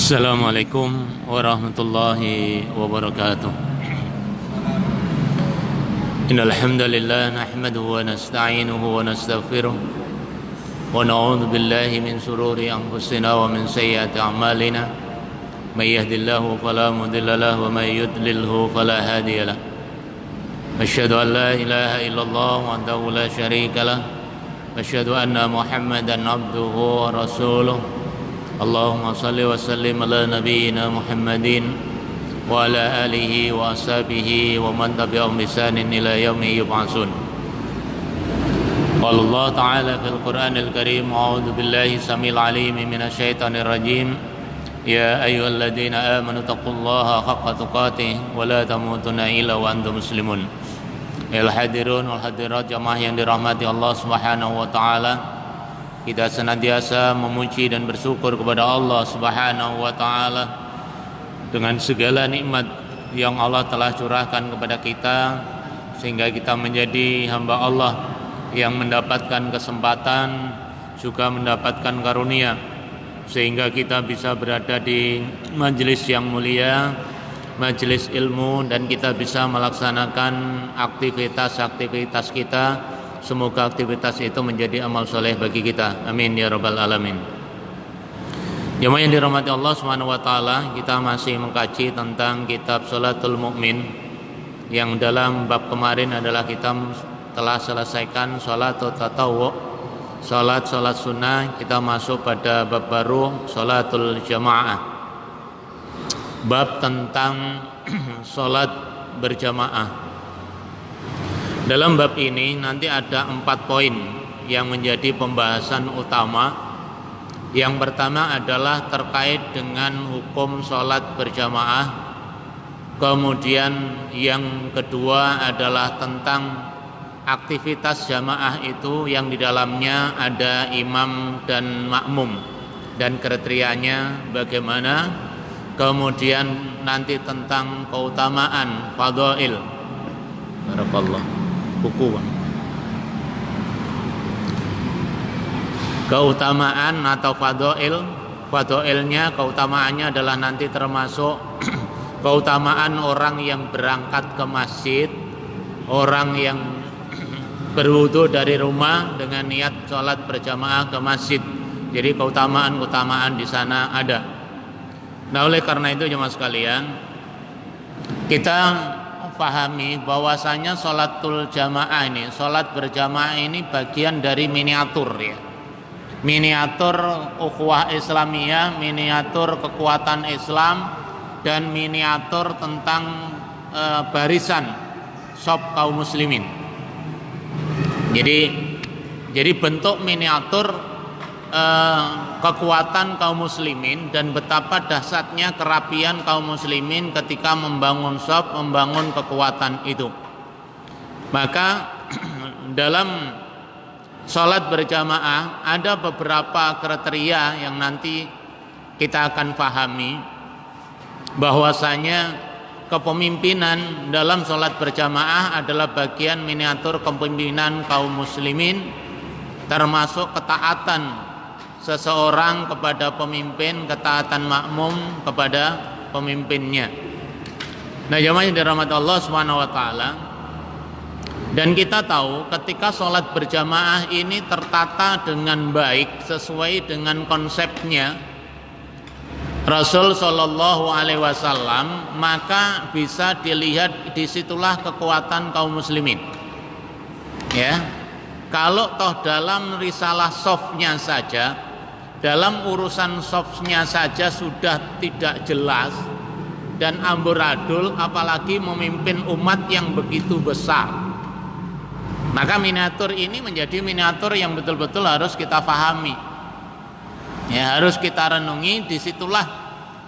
Assalamualaikum warahmatullahi wabarakatuh. Innal hamdalillah nahmaduhu wa nasta'inuhu wa nastaghfiruh wa na'udzu billahi min shururi anfusina wa min sayyiati a'malina. May yahdihillahu fala mudilla lahu wa may yudlilhu fala hadiya lahu. Asyhadu an la ilaha illallah wahdahu la syarika lah wa asyhadu anna Muhammadan abduhu wa rasuluh. Allahumma salli wa sallim ala nabiyyina Muhammadin wa ala alihi wa ashabihi wa man tabi'ahum bi ihsanin ila yaumi yub'atsun. Qala Allah ta'ala fil Qur'anil Karim, a'udzu billahi samil alim minasy syaithanir rajim. Ya ayyuhalladzina amanu taqullaha haqqa tuqatih wa la tamutunna illa wa antum muslimun. Ya hadirun wal hadirat jamaah yang dirahmati Allah Subhanahu wa taala. Kita senantiasa memuji dan bersyukur kepada Allah Subhanahu wa taala dengan segala nikmat yang Allah telah curahkan kepada kita, sehingga kita menjadi hamba Allah yang mendapatkan kesempatan juga mendapatkan karunia, sehingga kita bisa berada di majelis yang mulia, majelis ilmu, dan kita bisa melaksanakan aktivitas-aktivitas kita. Semoga aktivitas itu menjadi amal soleh bagi kita. Amin ya rabbal alamin. Jemaah yang dirahmati Allah Subhanahu wa taala, kita masih mengkaji tentang kitab Shalatul Mu'min, yang dalam bab kemarin adalah kita telah selesaikan shalatul tatawwu, salat sunnah. Kita masuk pada bab baru, shalatul jamaah, bab tentang salat berjamaah. Dalam bab ini nanti ada 4 poin yang menjadi pembahasan utama. Yang pertama adalah terkait dengan hukum sholat berjamaah. Kemudian yang kedua adalah tentang aktivitas jamaah itu, yang di dalamnya ada imam dan makmum dan kriterianya bagaimana. Kemudian nanti tentang keutamaan fadhail. Barakallah. Buku keutamaan atau fadhailnya, keutamaannya adalah nanti termasuk keutamaan orang yang berangkat ke masjid, orang yang berwudu dari rumah dengan niat sholat berjamaah ke masjid. Jadi keutamaan di sana ada. Nah, oleh karena itu jemaah sekalian, kita pahami bahwasanya sholatul jamaah ini, sholat berjamaah ini bagian dari miniatur ya. Miniatur ukhuwah Islamiyah, miniatur kekuatan Islam, dan miniatur tentang barisan shop kaum muslimin. Jadi bentuk miniatur kekuatan kaum muslimin dan betapa dahsyatnya kerapian kaum muslimin ketika membangun shop, membangun kekuatan itu. Maka dalam sholat berjamaah ada beberapa kriteria yang nanti kita akan pahami, bahwasanya kepemimpinan dalam sholat berjamaah adalah bagian miniatur kepemimpinan kaum muslimin, termasuk ketaatan seseorang kepada pemimpin, ketaatan makmum kepada pemimpinnya. Nah, jemaah yang dirahmati Allah Subhanahu wa taala, dan kita tahu ketika sholat berjamaah ini tertata dengan baik sesuai dengan konsepnya Rasul Shallallahu Alaihi Wasallam, maka bisa dilihat disitulah kekuatan kaum muslimin. Ya, kalau toh dalam risalah shofnya saja, dalam urusan shofnya saja sudah tidak jelas dan amburadul, apalagi memimpin umat yang begitu besar. Maka miniatur ini menjadi miniatur yang betul-betul harus kita pahami, ya, harus kita renungi. Disitulah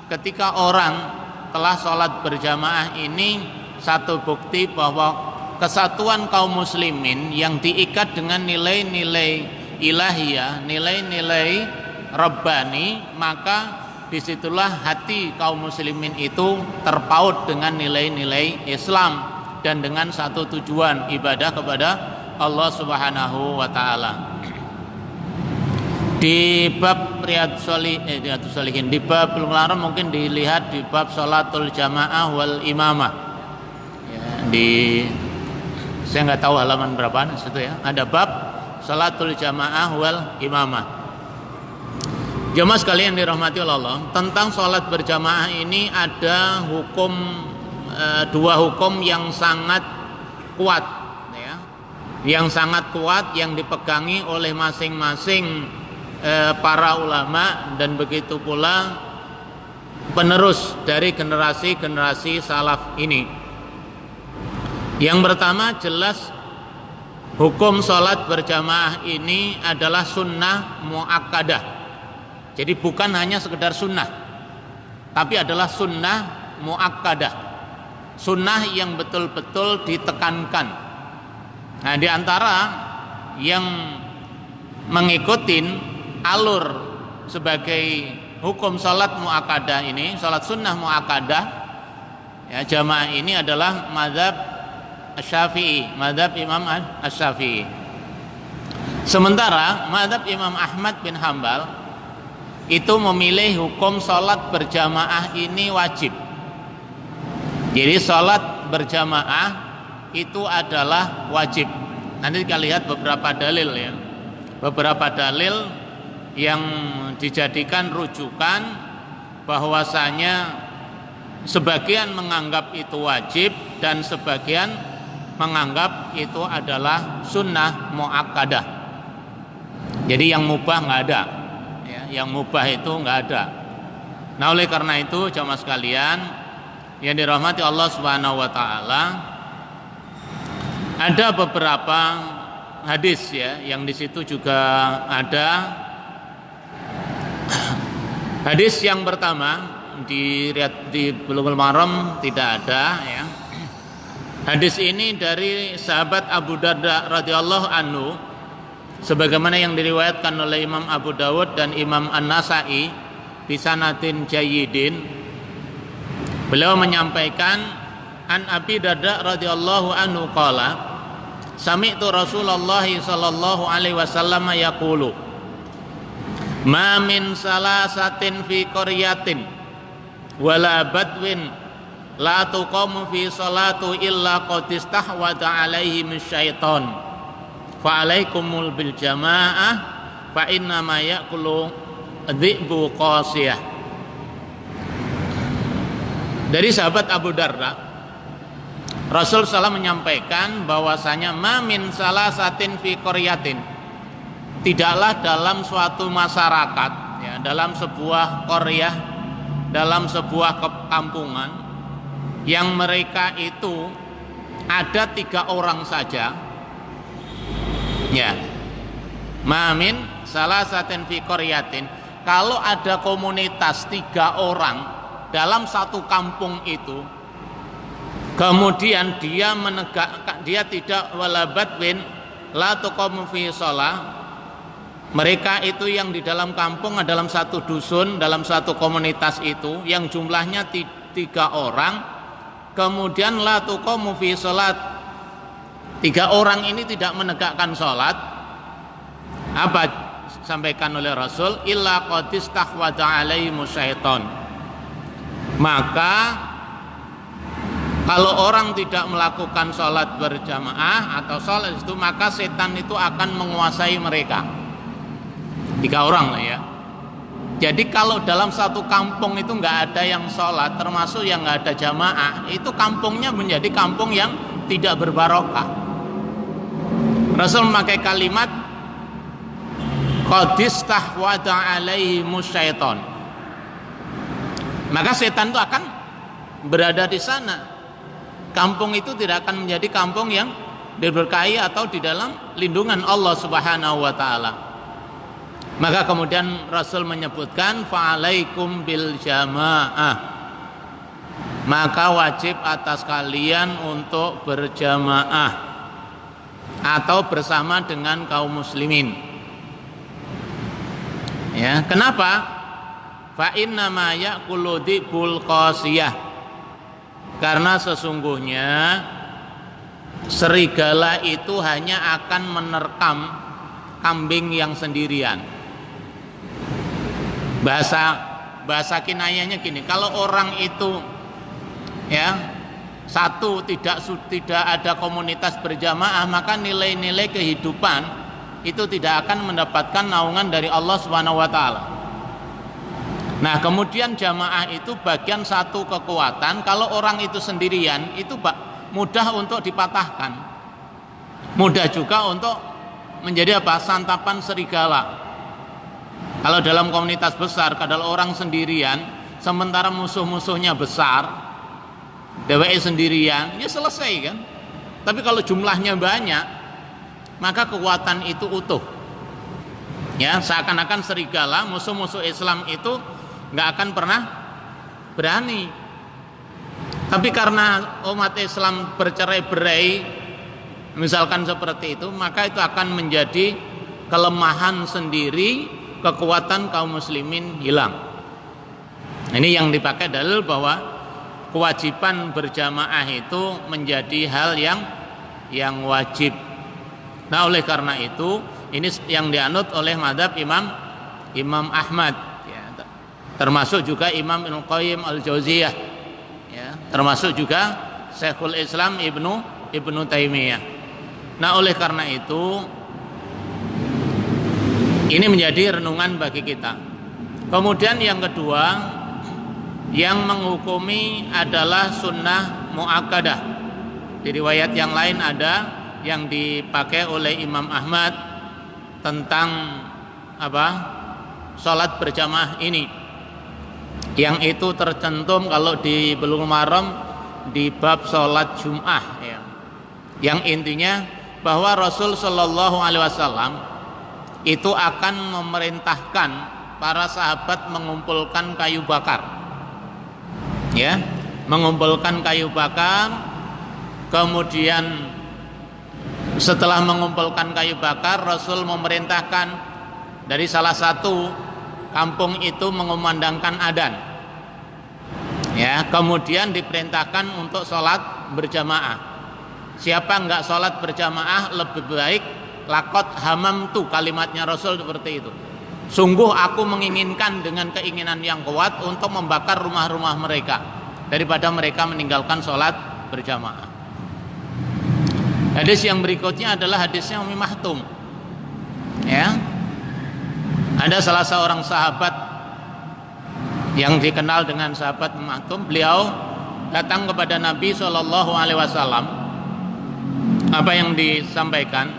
ketika orang telah sholat berjamaah ini satu bukti bahwa kesatuan kaum muslimin yang diikat dengan nilai-nilai ilahiyah, nilai-nilai Rabbani, maka disitulah hati kaum muslimin itu terpaut dengan nilai-nilai Islam dan dengan satu tujuan, ibadah kepada Allah Subhanahu wa taala. Di bab Riyadhus Shalihin, di bab Bulughul Maram mungkin dilihat di bab sholatul jamaah wal imamah. Ya, saya nggak tahu halaman berapa situ ya. Ada bab sholatul jamaah wal imamah. Jamaah sekalian dirahmati Allah, tentang sholat berjamaah ini ada dua hukum yang sangat kuat, ya, yang sangat kuat yang dipegangi oleh masing-masing para ulama dan begitu pula penerus dari generasi-generasi salaf ini. Yang pertama, jelas hukum sholat berjamaah ini adalah sunnah muakkadah. Jadi bukan hanya sekedar sunnah, tapi adalah sunnah muakkadah, sunnah yang betul-betul ditekankan. Nah, di antara yang mengikuti alur sebagai hukum salat muakkadah ini, salat sunnah muakkadah, ya, jamaah ini adalah mazhab Syafi'i, mazhab Imam Asy-Syafi'i. Sementara mazhab Imam Ahmad bin Hambal itu memilih hukum salat berjamaah ini wajib. Jadi salat berjamaah itu adalah wajib. Nanti kita lihat beberapa dalil ya. Beberapa dalil yang dijadikan rujukan bahwasanya sebagian menganggap itu wajib dan sebagian menganggap itu adalah sunnah muakkadah. Jadi yang mubah nggak ada, ya, yang mubah itu nggak ada. Nah, oleh karena itu jamaah sekalian yang dirahmati Allah Subhanahu wa taala, ada beberapa hadis ya yang di situ juga ada. Hadis yang pertama di Bulughul Maram tidak ada ya. Hadis ini dari sahabat Abu Darda radhiyallahu anhu, sebagaimana yang diriwayatkan oleh Imam Abu Dawud dan Imam An-Nasa'i bi sanadin jayyidin. Beliau menyampaikan, an Abi Darda radhiyallahu anhu qala, sami'tu Rasulullah sallallahu alaihi wasallam yaqulu, ma min salasatin fi qaryatin wala badwin la tuqamu fi salatu illa qad istahwada alaihim syaitan fa alaikumul bil jamaah fa inna ma yaqulu dhi'bu qasiyah. Dari sahabat Abu Darda, Rasul SAW menyampaikan bahwasanya ma min salasatin fi qaryatin, tidaklah dalam suatu masyarakat, ya, dalam sebuah qaryah, dalam sebuah kampungan yang mereka itu ada 3 orang saja, ya, mamin salah satin fi qaryatin, kalau ada komunitas 3 orang dalam satu kampung itu, kemudian dia tidak walabadwin la tuqamu fi shalah, mereka itu yang di dalam kampung, dalam satu dusun, dalam satu komunitas itu yang jumlahnya 3 orang, kemudian la tuqamu fi shalat, 3 orang ini tidak menegakkan sholat. Apa sampaikan oleh Rasul? Illa qad istahwada alaihimu syaiton. Maka kalau orang tidak melakukan sholat berjamaah atau sholat itu, maka setan itu akan menguasai mereka. 3 orang lah ya. Jadi kalau dalam satu kampung itu nggak ada yang sholat, termasuk yang nggak ada jamaah, itu kampungnya menjadi kampung yang tidak berbarokah. Rasul memakai kalimat qad istahwada alaihimus syaiton. Maka setan itu akan berada di sana. Kampung itu tidak akan menjadi kampung yang diberkahi atau di dalam lindungan Allah Subhanahu wa taala. Maka kemudian Rasul menyebutkan fa'alaikum bil jamaah, maka wajib atas kalian untuk berjamaah atau bersama dengan kaum muslimin. Ya, kenapa? Fa inna ma ya'kulu dhibul qasiyah, karena sesungguhnya serigala itu hanya akan menerkam kambing yang sendirian. Bahasa kinayahnya gini, kalau orang itu ya satu tidak ada komunitas berjamaah, maka nilai-nilai kehidupan itu tidak akan mendapatkan naungan dari Allah Subhanahu wa taala. Nah, kemudian jamaah itu bagian satu kekuatan. Kalau orang itu sendirian itu mudah untuk dipatahkan. Mudah juga untuk menjadi santapan serigala. Kalau dalam komunitas besar, kalau orang sendirian, sementara musuh-musuhnya besar, DWI sendirian, ya selesai kan. Tapi kalau jumlahnya banyak, maka kekuatan itu utuh. Ya, seakan-akan serigala, musuh-musuh Islam itu nggak akan pernah berani. Tapi karena umat Islam bercerai-berai, misalkan seperti itu, maka itu akan menjadi kelemahan sendiri. Kekuatan kaum muslimin hilang. Ini yang dipakai dalil bahwa kewajiban berjamaah itu menjadi hal yang wajib. Nah, oleh karena itu ini yang dianut oleh mazhab Imam Ahmad, ya, termasuk juga Imam Ibnu Qayyim al-Jauziyah, ya, termasuk juga Syekhul Islam Ibnu Taimiyah. Nah, oleh karena itu ini menjadi renungan bagi kita. Kemudian yang kedua, yang menghukumi adalah sunnah muakkadah. Di riwayat yang lain ada yang dipakai oleh Imam Ahmad tentang sholat berjamaah ini. Yang itu tercantum kalau di Bulughul Maram di bab sholat Jum'ah, ya. Yang intinya bahwa Rasul Shallallahu Alaihi Wasallam itu akan memerintahkan para sahabat mengumpulkan kayu bakar, ya, mengumpulkan kayu bakar. Kemudian setelah mengumpulkan kayu bakar, Rasul memerintahkan dari salah satu kampung itu mengumandangkan adzan, ya. Kemudian diperintahkan untuk sholat berjamaah. Siapa enggak sholat berjamaah lebih baik lakot hamam tu, kalimatnya Rasul seperti itu. Sungguh aku menginginkan dengan keinginan yang kuat untuk membakar rumah-rumah mereka daripada mereka meninggalkan sholat berjamaah. Hadis yang berikutnya adalah hadisnya Ummi Mahtum, ya. Ada salah seorang sahabat yang dikenal dengan sahabat Ummi Mahtum. Beliau datang kepada Nabi Shallallahu Alaihi Wasallam. Apa yang disampaikan?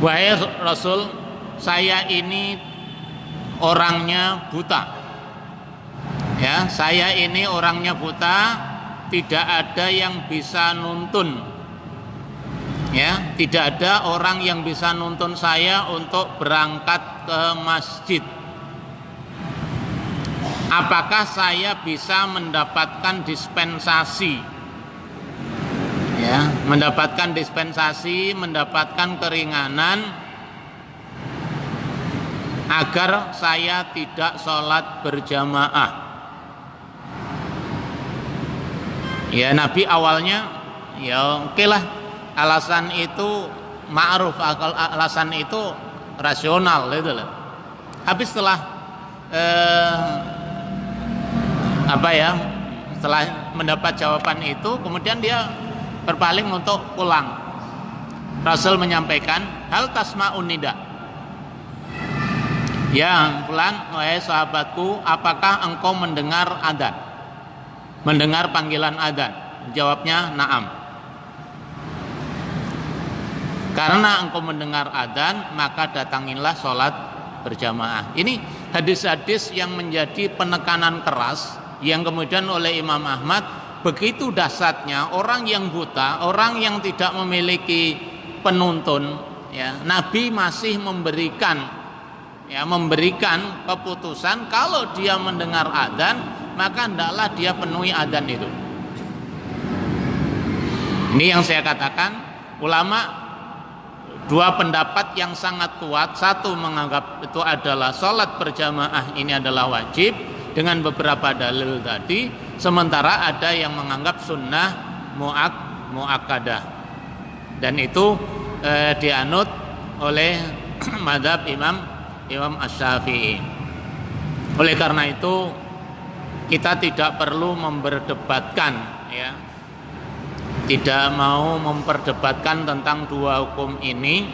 Wahai Rasul, saya ini orangnya buta. Ya, saya ini orangnya buta, tidak ada yang bisa nuntun. Ya, tidak ada orang yang bisa nuntun saya untuk berangkat ke masjid. Apakah saya bisa mendapatkan dispensasi? Ya, mendapatkan dispensasi, mendapatkan keringanan agar saya tidak sholat berjamaah. Ya, Nabi awalnya ya oke lah, alasan itu ma'ruf, alasan itu rasional gitu loh. Habis setelah setelah mendapat jawaban itu, kemudian dia berpaling untuk pulang. Rasul menyampaikan, hal tasma'un nida. Ya fulan, wahai sahabatku, apakah engkau mendengar adzan? Mendengar panggilan adzan? Jawabnya, na'am. Karena engkau mendengar adzan, maka datangilah sholat berjamaah. Ini hadis-hadis yang menjadi penekanan keras yang kemudian oleh Imam Ahmad. Begitu dahsyatnya orang yang buta, orang yang tidak memiliki penuntun, ya, Nabi masih memberikan keputusan kalau dia mendengar adzan, maka hendaklah dia penuhi adzan itu. Ini yang saya katakan, ulama dua pendapat yang sangat kuat. Satu menganggap itu adalah sholat berjamaah ini adalah wajib dengan beberapa dalil tadi. Sementara ada yang menganggap sunnah muakkadah, dan itu dianut oleh mazhab Imam Asy-Syafi'i. Oleh karena itu kita tidak perlu memperdebatkan, ya, tidak mau memperdebatkan tentang dua hukum ini.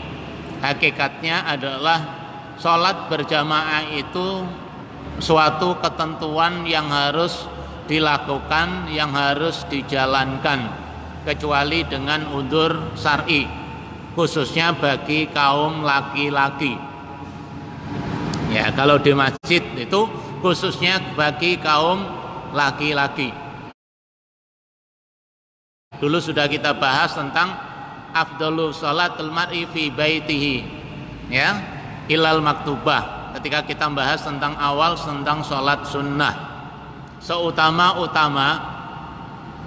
Hakikatnya adalah sholat berjamaah itu suatu ketentuan yang harus dilakukan, yang harus dijalankan, kecuali dengan udzur syar'i, khususnya bagi kaum laki-laki. Ya, kalau di masjid itu khususnya bagi kaum laki-laki. Dulu sudah kita bahas tentang afdhalu sholatul mar'i fi baitihi, ya, ilal maktubah. Ketika kita bahas tentang awal tentang sholat sunnah, seutama-utama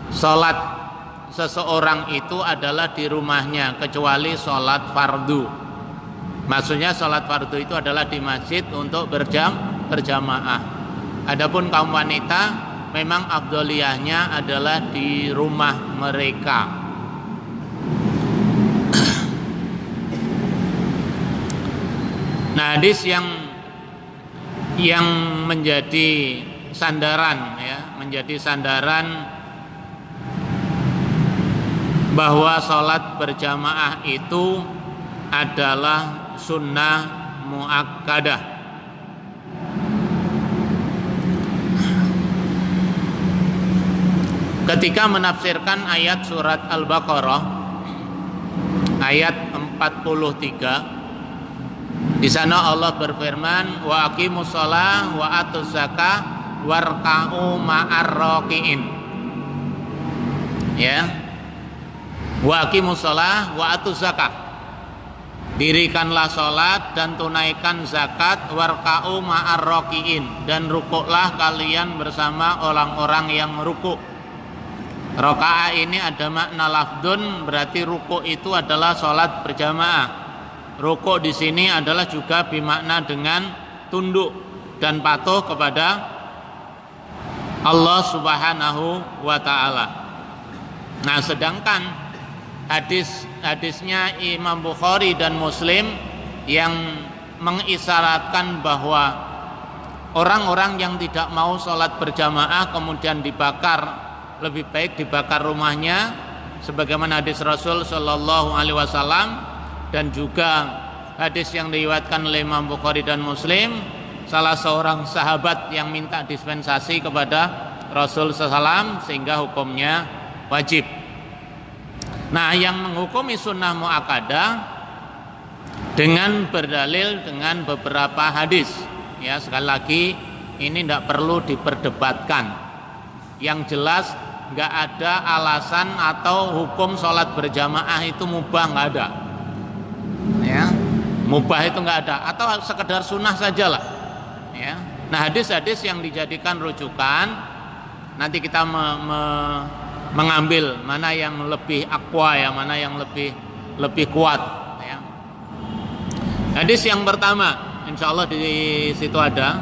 sholat seseorang itu adalah di rumahnya, kecuali sholat fardu. Maksudnya sholat fardu itu adalah di masjid untuk berjamaah. Adapun kaum wanita memang afdholiyahnya adalah di rumah mereka. Nah, hadis yang menjadi sandaran, ya, menjadi sandaran bahwa sholat berjamaah itu adalah sunnah muakkadah. Ketika menafsirkan ayat surat Al-Baqarah ayat 43, di sana Allah berfirman, wa aqimus shalah wa atuz zakah warka'u ma'ar raki'in. Ya. Wa aqimus shalah wa atuz zakah. Dirikanlah sholat dan tunaikan zakat, warka'u ma'ar raki'in, dan rukuklah kalian bersama orang-orang yang rukuk. Raka'a ini ada makna lafdun, berarti rukuk itu adalah sholat berjamaah. Rukuk di sini adalah juga bermakna dengan tunduk dan patuh kepada Allah Subhanahu wa ta'ala. Nah, sedangkan hadisnya Imam Bukhari dan Muslim yang mengisyaratkan bahwa orang-orang yang tidak mau sholat berjamaah kemudian dibakar, lebih baik dibakar rumahnya, sebagaimana hadis Rasul Shallallahu Alaihi Wasallam, dan juga hadis yang diriwayatkan oleh Imam Bukhari dan Muslim, salah seorang sahabat yang minta dispensasi kepada Rasul SAW sehingga hukumnya wajib. Nah, yang menghukumi sunnah muakkadah dengan berdalil dengan beberapa hadis, ya, sekali lagi ini tidak perlu diperdebatkan. Yang jelas nggak ada alasan atau hukum sholat berjamaah itu mubah, nggak ada, ya, mubah itu nggak ada, atau sekedar sunnah sajalah, ya. Nah, hadis-hadis yang dijadikan rujukan nanti kita mengambil mana yang lebih aqwa, ya, mana yang lebih kuat, ya. Hadis yang pertama, insya Allah di situ ada,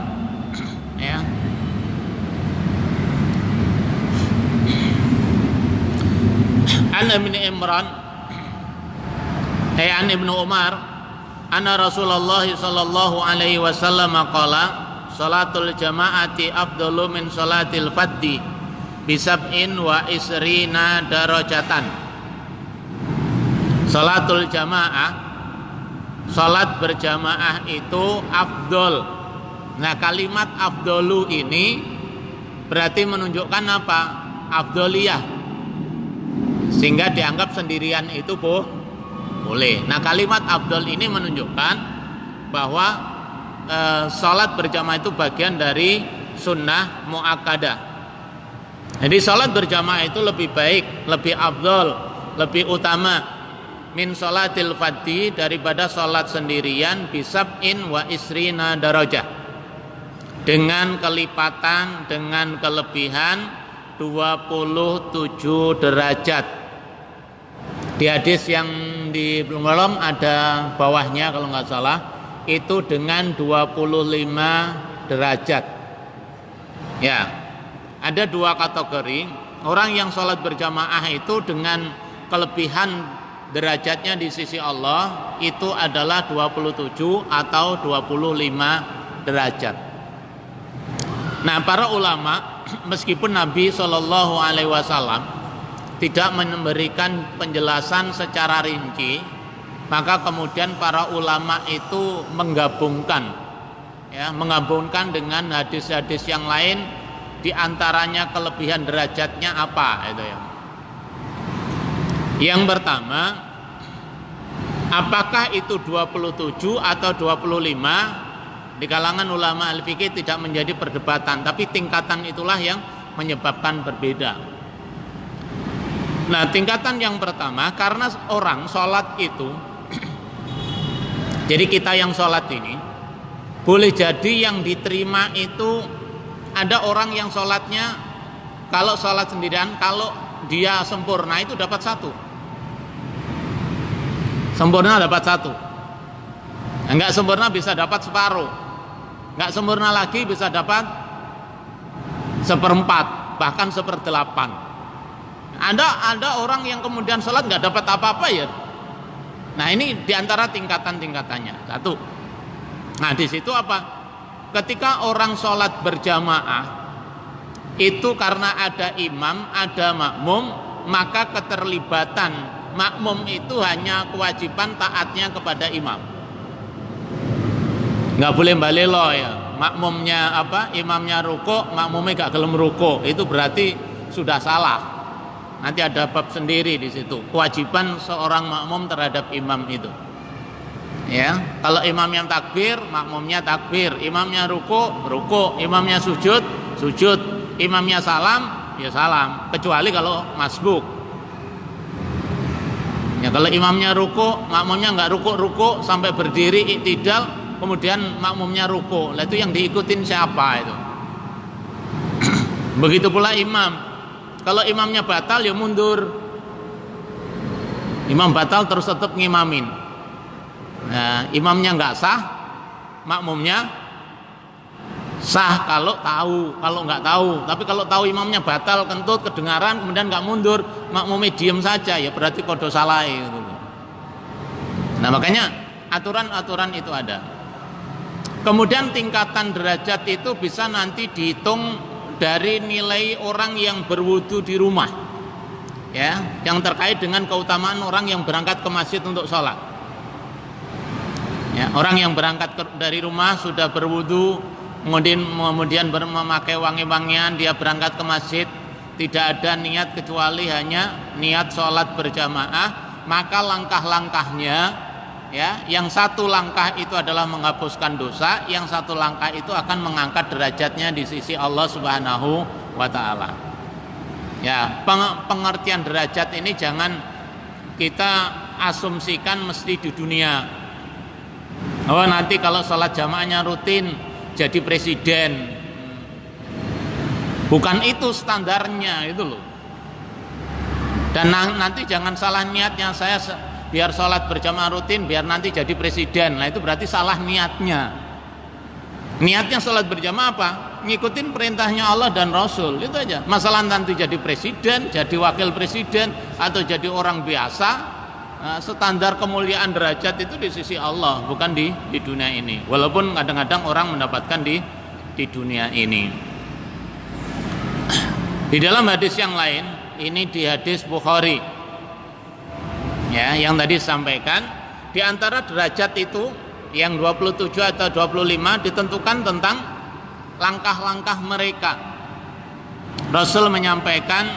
ya. An Ibnu Umar anna Rasulullah sallallahu alaihi wasallam qala salatul jama'ati afdalu min salatil faddi bisab'in wa isrina darajatan. Salatul jamaah, salat berjamaah itu afdol. Nah, kalimat afdolu ini berarti menunjukkan apa? Afdoliyah, sehingga dianggap sendirian itu boleh. Nah, kalimat afdol ini menunjukkan bahwa salat berjamaah itu bagian dari sunnah muakkadah. Jadi salat berjamaah itu lebih baik, lebih afdol, lebih utama min salatil fadhi, daripada salat sendirian, bisab'in wa isrina darajah, dengan kelipatan, dengan kelebihan 27 derajat. Di hadis yang di belum ada bawahnya kalau nggak salah, itu dengan 25 derajat. Ya, ada dua kategori orang yang sholat berjamaah itu dengan kelebihan derajatnya di sisi Allah itu adalah 27 atau 25 derajat. Nah, para ulama meskipun Nabi Shallallahu Alaihi Wasallam tidak memberikan penjelasan secara rinci, maka kemudian para ulama itu menggabungkan dengan hadis-hadis yang lain, diantaranya kelebihan derajatnya apa itu ya. Yang pertama, apakah itu 27 atau 25? Di kalangan ulama al-fiqih tidak menjadi perdebatan, tapi tingkatan itulah yang menyebabkan berbeda. Nah, tingkatan yang pertama, karena orang sholat itu jadi kita yang sholat ini boleh jadi yang diterima itu ada orang yang sholatnya, kalau sholat sendirian, kalau dia sempurna itu dapat 1, sempurna dapat 1, enggak sempurna bisa dapat separuh, enggak sempurna lagi bisa dapat 1/4, bahkan 1/8. Ada orang yang kemudian sholat enggak dapat apa-apa ya. Nah, ini diantara tingkatan-tingkatannya. 1. Nah, di situ apa? Ketika orang sholat berjamaah itu karena ada imam, ada makmum, maka keterlibatan makmum itu hanya kewajiban taatnya kepada imam. Nggak boleh balelo ya. Makmumnya imamnya ruko, makmumnya gak gelem ruko, itu berarti sudah salah. Nanti ada bab sendiri di situ. Kewajiban seorang makmum terhadap imam itu. Ya, kalau imamnya takbir, makmumnya takbir, imamnya ruko, imamnya sujud, imamnya salam, ya salam, kecuali kalau masbuk. Ya, kalau imamnya ruko, makmumnya nggak ruko sampai berdiri iktidal, kemudian makmumnya ruko, lah itu yang diikutin siapa itu? Begitu pula imam, kalau imamnya batal ya mundur, imam batal terus tetap ngimamin. Nah, imamnya nggak sah, makmumnya sah kalau tahu, kalau nggak tahu. Tapi kalau tahu imamnya batal, kentut, kedengaran, kemudian nggak mundur, makmumnya diem saja, ya berarti podo salah gitu. Nah, makanya aturan-aturan itu ada. Kemudian tingkatan derajat itu bisa nanti dihitung dari nilai orang yang berwudu di rumah, ya, yang terkait dengan keutamaan orang yang berangkat ke masjid untuk sholat. Ya, orang yang berangkat dari rumah sudah berwudu, kemudian memakai wangi-wangian, dia berangkat ke masjid, tidak ada niat kecuali hanya niat sholat berjamaah, maka langkah-langkahnya, ya, yang satu langkah itu adalah menghapuskan dosa, yang satu langkah itu akan mengangkat derajatnya di sisi Allah Subhanahu wa Ta'ala. Ya, pengertian derajat ini jangan kita asumsikan mesti di dunia. Oh, nanti kalau sholat jamaahnya rutin jadi presiden. Bukan itu standarnya itu loh. Dan nanti jangan salah niatnya, saya biar sholat berjamaah rutin biar nanti jadi presiden. Nah, itu berarti salah niatnya. Niatnya sholat berjamaah apa? Ngikutin perintahnya Allah dan Rasul, itu aja. Masalah nanti jadi presiden, jadi wakil presiden, atau jadi orang biasa, standar kemuliaan derajat itu di sisi Allah, bukan di dunia ini. Walaupun kadang-kadang orang mendapatkan di dunia ini. Di dalam hadis yang lain, ini di hadis Bukhari, ya, yang tadi sampaikan, di antara derajat itu yang 27 atau 25 ditentukan tentang langkah-langkah mereka. Rasul menyampaikan,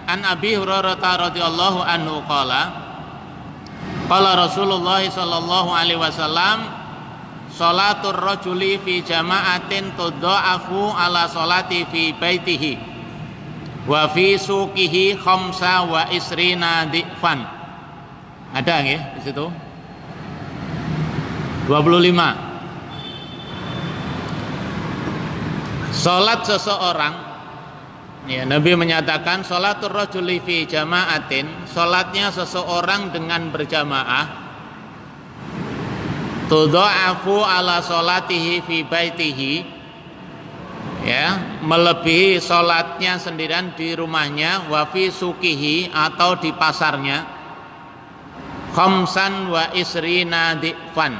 an Abi Hurairah radhiyallahu anhu qala Rasulullah sallallahu alaihi wasallam, sholatur rajuli fi jama'atin tudha'afu ala sholati fi baitihi wa fi suqihi khamsa wa isrina di'fan. Ada nggih di situ? 25. Salat seseorang, ya, Nabi menyatakan sholatur rajuli fi jama'atin, salatnya seseorang dengan berjamaah, tudha'afu ala sholatihi fi baitihi, ya, melebihi salatnya sendirian di rumahnya, wa fi suqihi atau di pasarnya, khamsan wa isrina di'fan,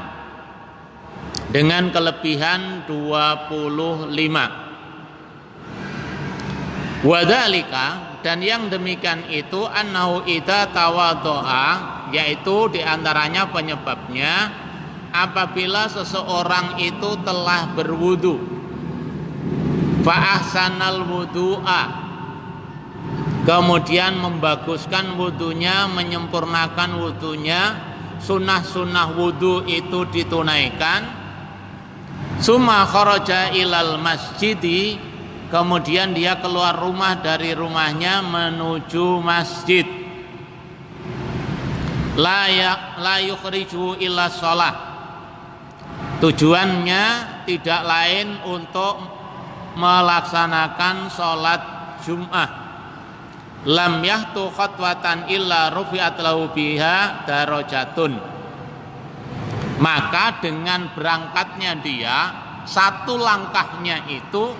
dengan kelebihan 25. Wadzalika, dan yang demikian itu annahu idza tawaddoa, yaitu diantaranya penyebabnya apabila seseorang itu telah berwudu, fa ahsanal wudu'a, kemudian membaguskan wudunya, menyempurnakan wudunya, sunnah-sunnah wudu itu ditunaikan, summa kharaja ilal masjidi, kemudian dia keluar rumah dari rumahnya menuju masjid, la yukhriju illa shalah, tujuannya tidak lain untuk melaksanakan sholat Jum'ah, lam yahtu khatwatan illa rufi'at lahu biha darajatun, maka dengan berangkatnya dia, satu langkahnya itu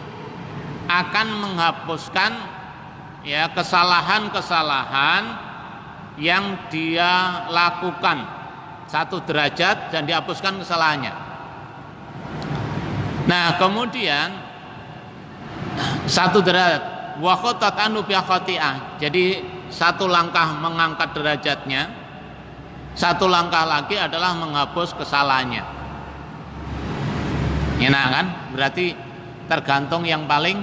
akan menghapuskan ya kesalahan-kesalahan yang dia lakukan, satu derajat dan dihapuskan kesalahannya. Nah, kemudian satu derajat wa khatat anu bi khati'ah, jadi satu langkah mengangkat derajatnya, satu langkah lagi adalah menghapus kesalahannya. Enak kan? Berarti tergantung yang paling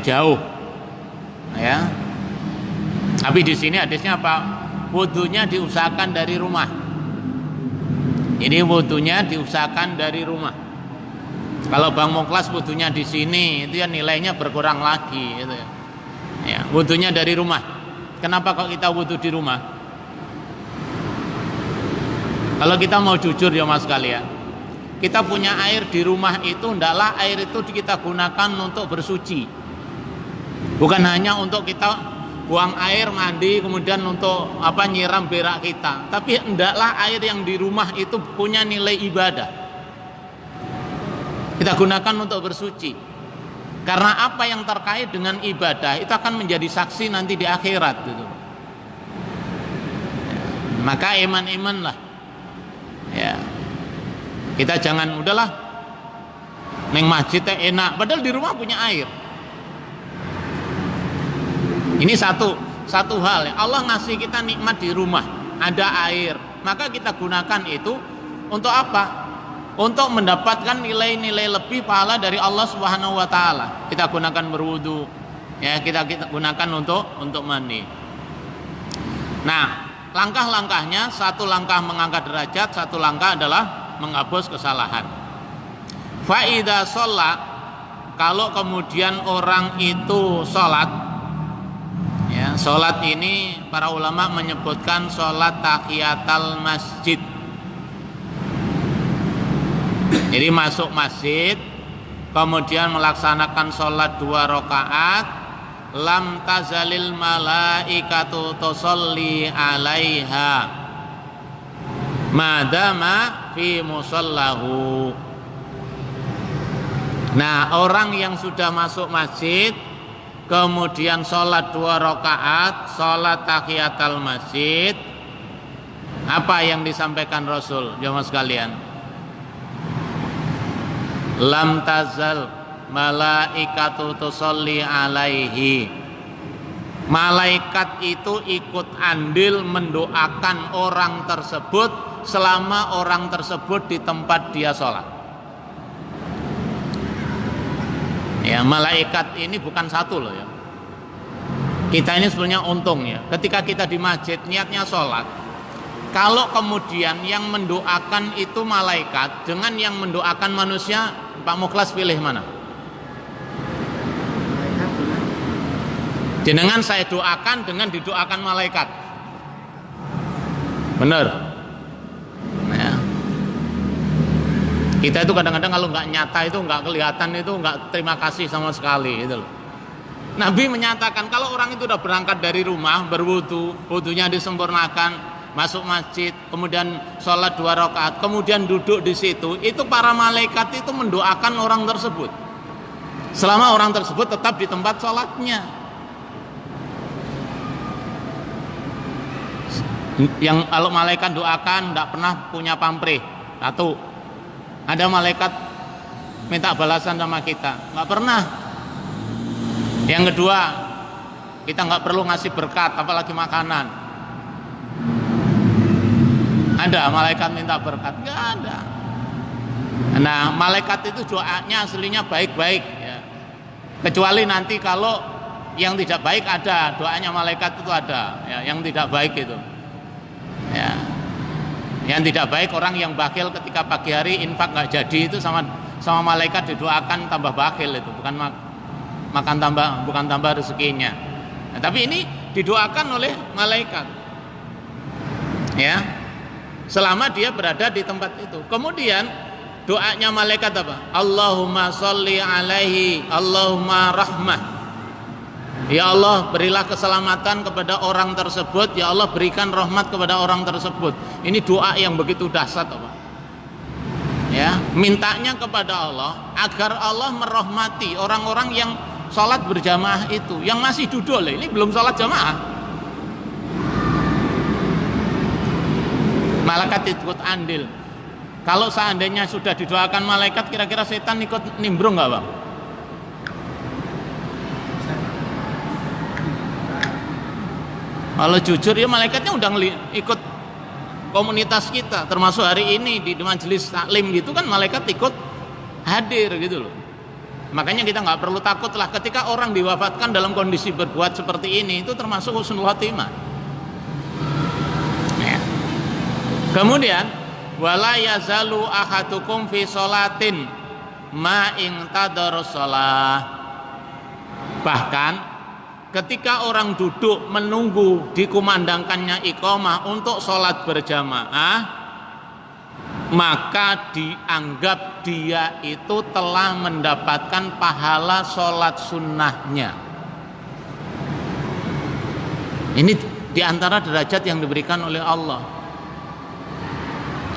jauh, ya. Tapi di sini hadisnya apa? Wudunya diusahakan dari rumah. Ini wudunya diusahakan dari rumah. Kalau Bang Mukhlas wudunya di sini, itu ya nilainya berkurang lagi, gitu ya. Ya, wudunya dari rumah. Kenapa kok kita wudu di rumah? Kalau kita mau jujur ya Mas kalian, kita punya air di rumah itu, hendaklah air itu kita gunakan untuk bersuci. Bukan hanya untuk kita buang air mandi kemudian untuk nyiram berak kita, tapi hendaklah air yang di rumah itu punya nilai ibadah. Kita gunakan untuk bersuci. Karena apa yang terkait dengan ibadah itu akan menjadi saksi nanti di akhirat gitu. Maka iman-iman lah. Ya. Kita jangan udahlah neng masjid enak, padahal di rumah punya air. Ini satu hal ya. Allah ngasih kita nikmat di rumah, ada air, maka kita gunakan itu untuk apa? Untuk mendapatkan nilai-nilai lebih pahala dari Allah Subhanahu wa taala. Kita gunakan berwudu, ya, kita gunakan untuk mandi. Nah, langkah-langkahnya, satu langkah mengangkat derajat, satu langkah adalah menghapus kesalahan. Fa idza shalla, kalau kemudian orang itu sholat, ya, sholat ini para ulama menyebutkan sholat tahiyatul masjid. Jadi masuk masjid, kemudian melaksanakan sholat 2 rakaat, lam tazalil malaikatu tusolli alaiha madama fi musallahu. Nah, orang yang sudah masuk masjid kemudian sholat 2 rakaat, sholat tahiyatul masjid, apa yang disampaikan Rasul jamaah sekalian? Lam tazal malaikatu tusolli alaihi, malaikat itu ikut andil mendoakan orang tersebut selama orang tersebut di tempat dia sholat. Ya, malaikat ini bukan satu loh ya. Kita ini sebenarnya untung ya. Ketika kita di masjid niatnya sholat, kalau kemudian yang mendoakan itu malaikat dengan yang mendoakan manusia, Pak Mukhlas pilih mana? Jenengan saya doakan dengan didoakan malaikat. Benar. Ya. Kita itu kadang-kadang kalau nggak nyata itu nggak kelihatan itu nggak terima kasih sama sekali itu loh. Nabi menyatakan kalau orang itu udah berangkat dari rumah berwudu, wudunya disempurnakan, masuk masjid, kemudian sholat 2 rakaat, kemudian duduk di situ, itu para malaikat itu mendoakan orang tersebut selama orang tersebut tetap di tempat sholatnya. Yang kalau malaikat doakan tidak pernah punya pamrih. Satu, ada malaikat minta balasan sama kita, nggak pernah. Yang kedua, kita nggak perlu ngasih berkat, apalagi makanan. Ada malaikat minta berkat? Nggak ada. Nah, malaikat itu doanya aslinya baik-baik ya. Kecuali nanti kalau yang tidak baik ada, doanya malaikat itu ada ya, yang tidak baik itu ya. Yang tidak baik orang yang bakhil ketika pagi hari infak nggak jadi, itu sama malaikat didoakan tambah bakhil, itu bukan tambah rezekinya. Nah, tapi ini didoakan oleh malaikat ya, selama dia berada di tempat itu. Kemudian doanya malaikat apa? Allahumma sholli alaihi, Allahumma rahmah. Ya Allah, berilah keselamatan kepada orang tersebut. Ya Allah, berikan rahmat kepada orang tersebut. Ini doa yang begitu dahsyat, apa? Ya, mintanya kepada Allah agar Allah merahmati orang-orang yang sholat berjamaah itu, yang masih duduk. Ini belum sholat jamaah. Malaikat ikut andil. Kalau seandainya sudah didoakan malaikat, kira-kira setan ikut nimbrung nggak, Bang? Kalau jujur ya malaikatnya udah ikut komunitas kita, termasuk hari ini di majelis taklim gitu kan, malaikat ikut hadir gitu loh. Makanya kita nggak perlu takut lah ketika orang diwafatkan dalam kondisi berbuat seperti ini, itu termasuk husnul khotimah. Ya. Kemudian wala yazalu ahadukum fi sholatin ma ing tadarus shalah. Bahkan ketika orang duduk menunggu dikumandangkannya iqamah untuk sholat berjamaah, maka dianggap dia itu telah mendapatkan pahala sholat sunnahnya. Ini diantara derajat yang diberikan oleh Allah.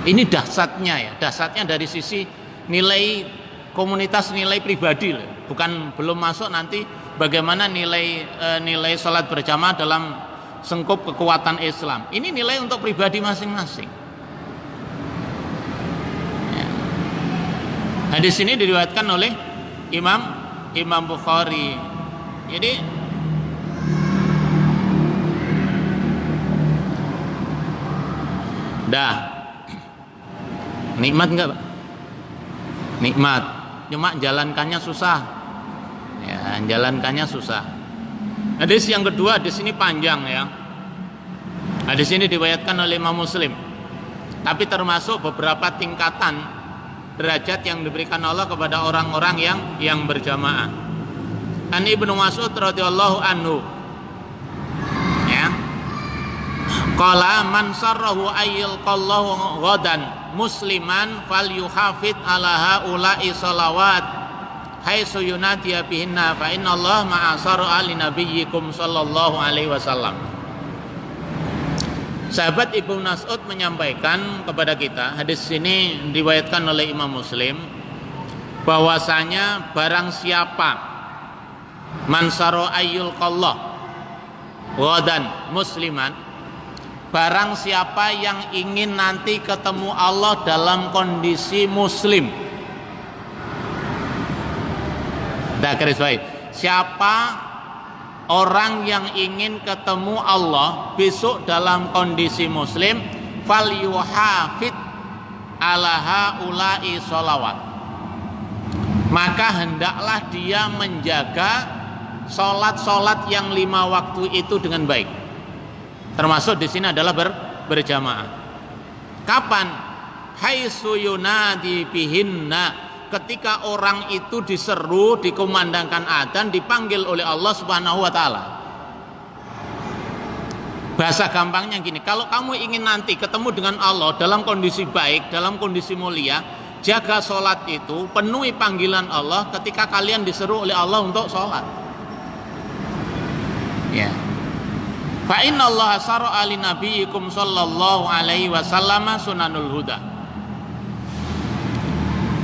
Ini dahsyatnya ya, dahsyatnya dari sisi nilai komunitas, nilai pribadi, bukan belum masuk nanti bagaimana nilai sholat berjamaah dalam sengkup kekuatan Islam. Ini nilai untuk pribadi masing-masing. Ya. Hadis ini diriwayatkan oleh Imam Bukhari. Jadi nikmat enggak, Pak? Nikmat. Cuma jalankannya susah. Ya, jalankannya susah. Hadis yang kedua, hadis ini panjang ya. Hadis ini diriwayatkan oleh Imam Muslim. Tapi termasuk beberapa tingkatan derajat yang diberikan Allah kepada orang-orang yang berjamaah. An Ibnu Mas'ud radhiyallahu anhu. Ya. Qala man sarrahu ayyil qallahu ghadan musliman falyuhafid ala haula'i shalawat haitsu yunadiya bihinna fa innallaha ma'asara ali nabiyyikum sallallahu alaihi wasallam. Sahabat Ibnu Mas'ud menyampaikan kepada kita, hadis ini diriwayatkan oleh Imam Muslim, bahwasanya barang siapa mansaro ayyul qallah wadan musliman, barang siapa yang ingin nanti ketemu Allah dalam kondisi muslim. Garis baik, siapa orang yang ingin ketemu Allah besok dalam kondisi muslim, falyuhafid ala haula'i sholawat, maka hendaklah dia menjaga sholat-sholat yang 5 waktu itu dengan baik. Termasuk di sini adalah berjamaah. Kapan? Haitsu yunadi bihinna, ketika orang itu diseru, dikumandangkan adzan, dipanggil oleh Allah Subhanahu wa taala. Bahasa gampangnya gini, kalau kamu ingin nanti ketemu dengan Allah dalam kondisi baik, dalam kondisi mulia, jaga sholat itu, penuhi panggilan Allah ketika kalian diseru oleh Allah untuk sholat. Ya. Fa innallaha syara'a li nabiyyikum sallallahu alaihi wasallam sunanul huda.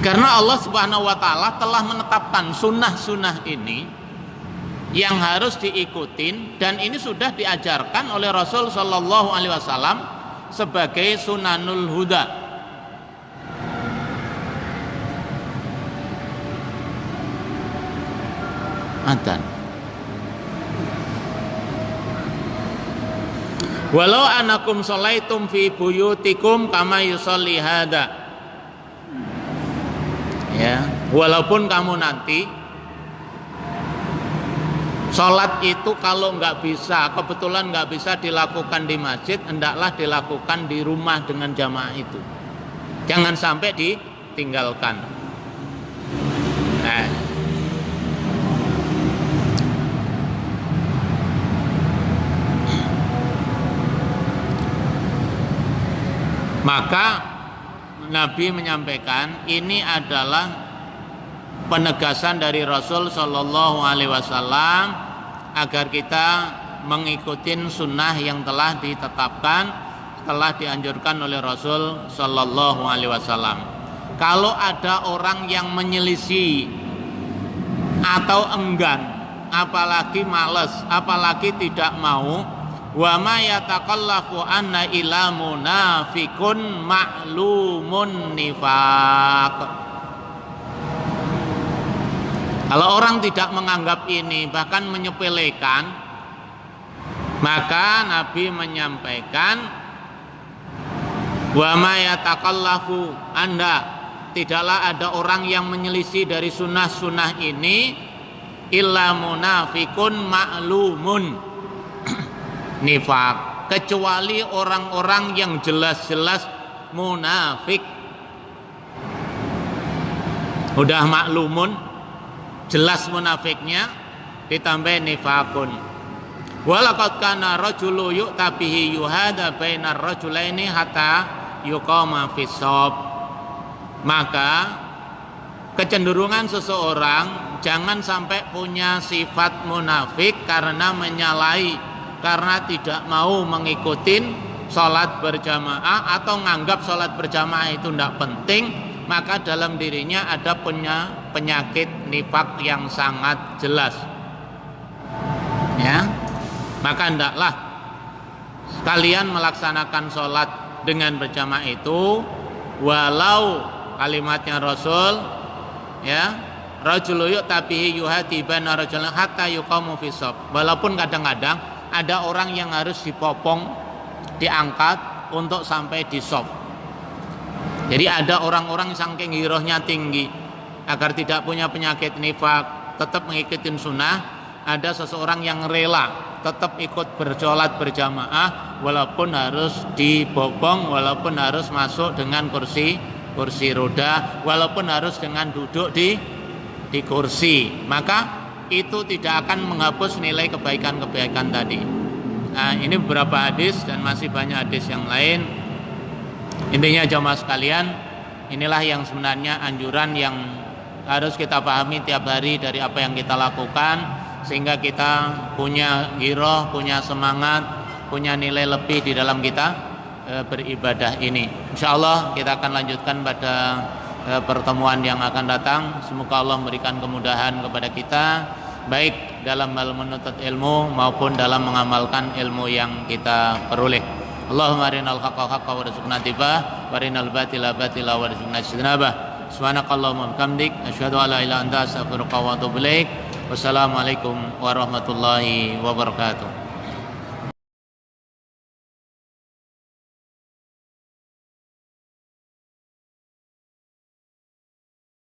Karena Allah Subhanahu wa taala telah menetapkan sunnah-sunnah ini yang harus diikutin, dan ini sudah diajarkan oleh Rasul sallallahu alaihi wasallam sebagai sunanul huda. Adzan. Walau anakum sholaitum fi buyutikum kama yusolli hada. Ya, walaupun kamu nanti sholat itu kalau nggak bisa, kebetulan nggak bisa dilakukan di masjid, hendaklah dilakukan di rumah dengan jamaah itu. Jangan sampai ditinggalkan. Nah, maka Nabi menyampaikan ini adalah penegasan dari Rasul Shallallahu Alaihi Wasallam agar kita mengikuti sunnah yang telah ditetapkan, telah dianjurkan oleh Rasul Shallallahu Alaihi Wasallam. Kalau ada orang yang menyelisih atau enggan, apalagi malas, apalagi tidak mau, wa ma yataqallafu anna ila munafiqun ma'lumun nifaq. Kalau orang tidak menganggap ini, bahkan menyepelekan, maka Nabi menyampaikan wa ma yataqallafu, Anda tidaklah ada orang yang menyelisih dari sunnah-sunnah ini illa munafiqun ma'lumun nifaq, kecuali orang-orang yang jelas-jelas munafik. Udah maklumun, jelas munafiknya, ditambah nifakun. Walaqad kana rajulu yu'ta bihi yuhada bainar rajulaini hatta yuqama fis shaf. Maka kecenderungan seseorang jangan sampai punya sifat munafik karena menyalahi, karena tidak mau mengikuti sholat berjamaah atau nganggap sholat berjamaah itu tidak penting, maka dalam dirinya ada penyakit nifak yang sangat jelas. Ya, maka hendaklah kalian melaksanakan sholat dengan berjamaah itu, walau kalimatnya Rasul, ya, rajulu yu'tabihi yuhati baina rajulin hatta yuqamu fi shaf. Walaupun kadang-kadang ada orang yang harus dipopong, diangkat untuk sampai di shaf. Jadi ada orang-orang saking girohnya tinggi agar tidak punya penyakit nifak, tetap mengikuti sunnah. Ada seseorang yang rela tetap ikut bersolat berjamaah walaupun harus dibopong, walaupun harus masuk dengan kursi roda, walaupun harus dengan duduk di kursi, maka itu tidak akan menghapus nilai kebaikan-kebaikan tadi. Nah, ini beberapa hadis dan masih banyak hadis yang lain. Intinya jamaah sekalian, inilah yang sebenarnya anjuran yang harus kita pahami tiap hari dari apa yang kita lakukan, sehingga kita punya giroh, punya semangat, punya nilai lebih di dalam kita beribadah ini. Insyaallah kita akan lanjutkan pada pertemuan yang akan datang. Semoga Allah memberikan kemudahan kepada kita, baik dalam hal menuntut ilmu maupun dalam mengamalkan ilmu yang kita peroleh. Allahumma arinal haqqa haqqan warzuqna ittiba'ah, wa arinal batila batila warzuqna ijtinabah. Subhanakallahumma wa bihamdik, asyhadu an la ilaha illa anta, astaghfiruka wa atubu ilaik. Wassalamualaikum warahmatullahi wabarakatuh.